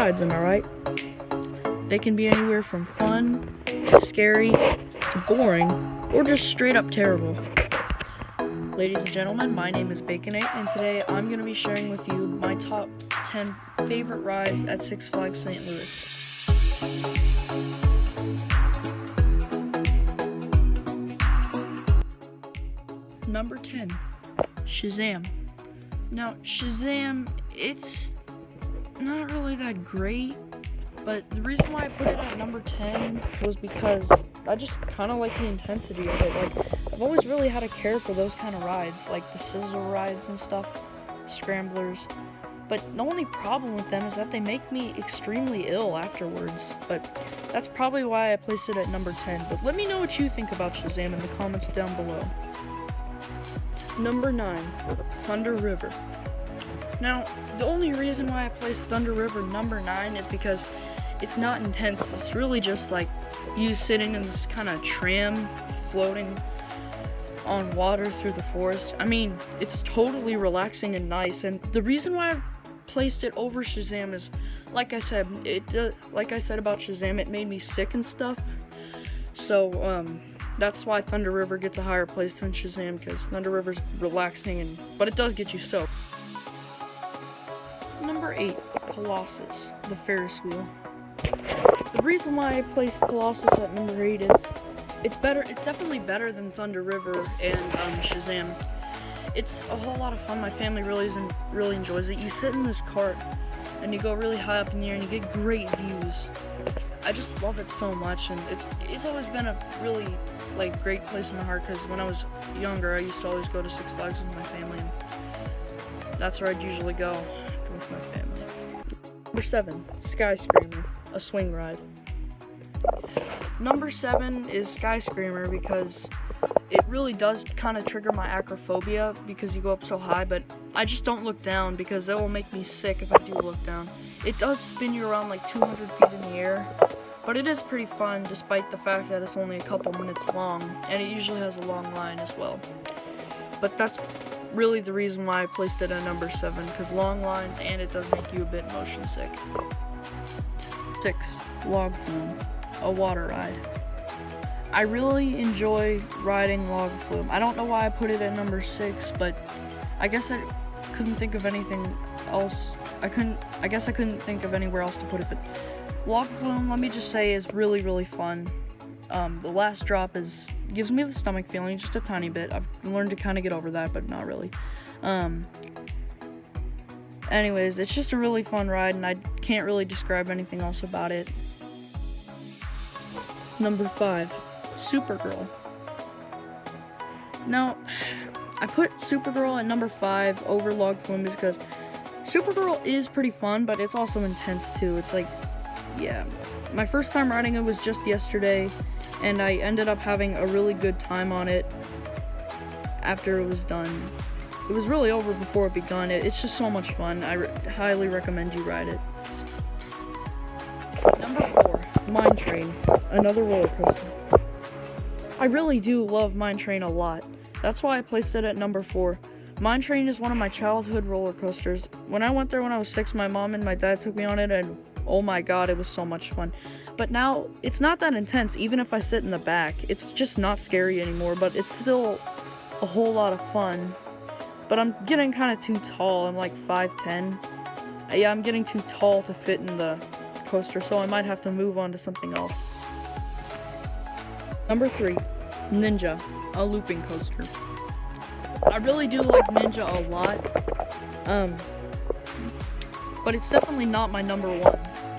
rides, am I right? They can be anywhere from fun, to scary, to boring, or just straight up terrible. Ladies and gentlemen, my name is Baconate, and today I'm going to be sharing with you my top 10 favorite rides at Six Flags St. Louis. Number 10, Shazam. Now, Shazam, it's not really that great, but the reason why I put it at number 10 was because I just kind of like the intensity of it. Like, I've always really had a care for those kind of rides, like the sizzle rides and stuff, scramblers. But the only problem with them is that they make me extremely ill afterwards. But that's probably why I placed it at number 10. But let me know what you think about Shazam in the comments down below. Number 9, Thunder River. Now, the only reason why I placed Thunder River number 9 is because it's not intense. It's really just like you sitting in this kind of tram floating on water through the forest. I mean, it's totally relaxing and nice, and the reason why I placed it over Shazam is, like I said about Shazam, it made me sick and stuff. So that's why Thunder River gets a higher place than Shazam, because Thunder River's relaxing, but it does get you soaked. Number 8, Colossus, the Ferris wheel. The reason why I placed Colossus at number 8 is it's definitely better than Thunder River and Shazam. It's a whole lot of fun. My family really enjoys it. You sit in this cart and you go really high up in the air and you get great views. I just love it so much, and it's always been a really great place in my heart, because when I was younger I used to always go to Six Flags with my family, and that's where I'd usually go with my family. Number 7, Skyscreamer, a swing ride. Number 7 is Skyscreamer because it really does kind of trigger my acrophobia because you go up so high, but I just don't look down because that will make me sick if I do look down. It does spin you around like 200 feet in the air, but it is pretty fun despite the fact that it's only a couple minutes long, and it usually has a long line as well. But that's really the reason why I placed it at number 7, because long lines, and it does make you a bit motion sick. 6, Log Flume, a water ride. I really enjoy riding Log Flume. I don't know why I put it at number 6, but I guess I couldn't think of anything else. I guess I couldn't think of anywhere else to put it, but Log Flume, let me just say, is really fun. The last drop gives me the stomach feeling just a tiny bit. I've learned to kind of get over that, but not really. Anyways, it's just a really fun ride, and I can't really describe anything else about it. Number 5, Supergirl. Now, I put Supergirl at number 5 over Log Flume because Supergirl is pretty fun, but it's also intense too. It's like, yeah, my first time riding it was just yesterday, and I ended up having a really good time on it after it was done. It was really over before it begun. It's just so much fun. I highly recommend you ride it. Number 4, Mine Train, another roller coaster. I really do love Mine Train a lot. That's why I placed it at number 4. Mine Train is one of my childhood roller coasters. When I went there when I was 6, my mom and my dad took me on it, and oh my god, it was so much fun. But now, it's not that intense, even if I sit in the back. It's just not scary anymore, but it's still a whole lot of fun. But I'm getting kind of too tall. I'm like 5'10". Yeah, I'm getting too tall to fit in the coaster, so I might have to move on to something else. Number 3, Ninja, a looping coaster. I really do like Ninja a lot, but it's definitely not my number 1.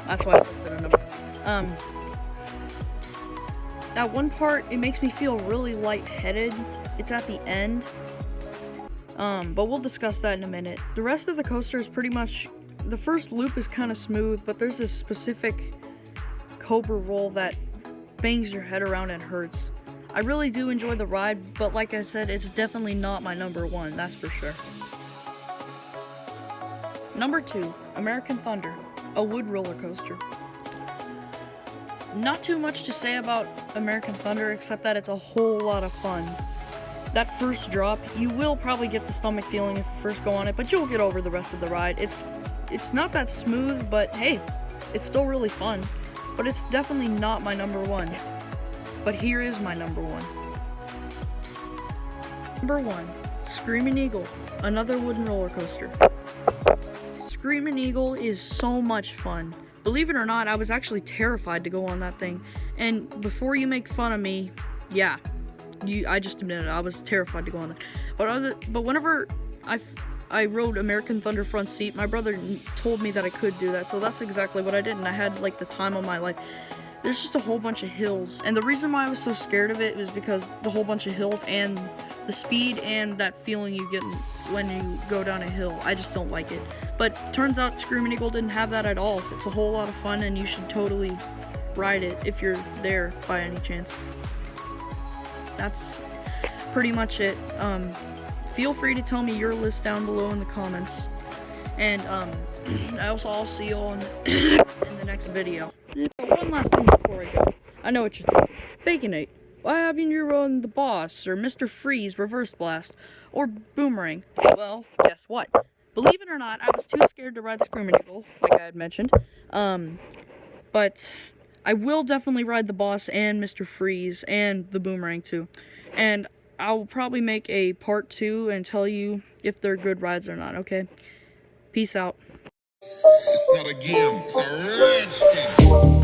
That's why I listed a number. That one part, it makes me feel really lightheaded. It's at the end, but we'll discuss that in a minute. The rest of the coaster is pretty much, the first loop is kind of smooth, but there's this specific cobra roll that bangs your head around and hurts. I really do enjoy the ride, but like I said, it's definitely not my number 1, that's for sure. Number 2, American Thunder, a wood roller coaster. Not too much to say about American Thunder, except that it's a whole lot of fun. That first drop, you will probably get the stomach feeling if you first go on it, but you'll get over the rest of the ride. It's not that smooth, but hey, It's still really fun, but it's definitely not my number one. But here is my number one. Number one, Screaming Eagle, another wooden roller coaster. Screaming Eagle is so much fun. Believe it or not, I was actually terrified to go on that thing. And before you make fun of me, yeah, I just admitted it, I was terrified to go on that. But whenever I rode American Thunder front seat, my brother told me that I could do that, so that's exactly what I did, and I had like the time of my life. There's just a whole bunch of hills, and the reason why I was so scared of it was because the whole bunch of hills and the speed and that feeling you get when you go down a hill. I just don't like it. But turns out Screaming Eagle didn't have that at all. It's a whole lot of fun, and you should totally ride it if you're there by any chance. That's pretty much it. Feel free to tell me your list down below in the comments. And I'll see you all in the next video. One last thing before I go. I know what you're thinking. Baconate, why haven't you run the Boss, or Mr. Freeze Reverse Blast, or Boomerang? Well, guess what? Believe it or not, I was too scared to ride the Screaming Eagle, like I had mentioned. But I will definitely ride the Boss and Mr. Freeze and the Boomerang too. And I'll probably make a part 2 and tell you if they're good rides or not, okay? Peace out. It's not a game, it's a rich thing.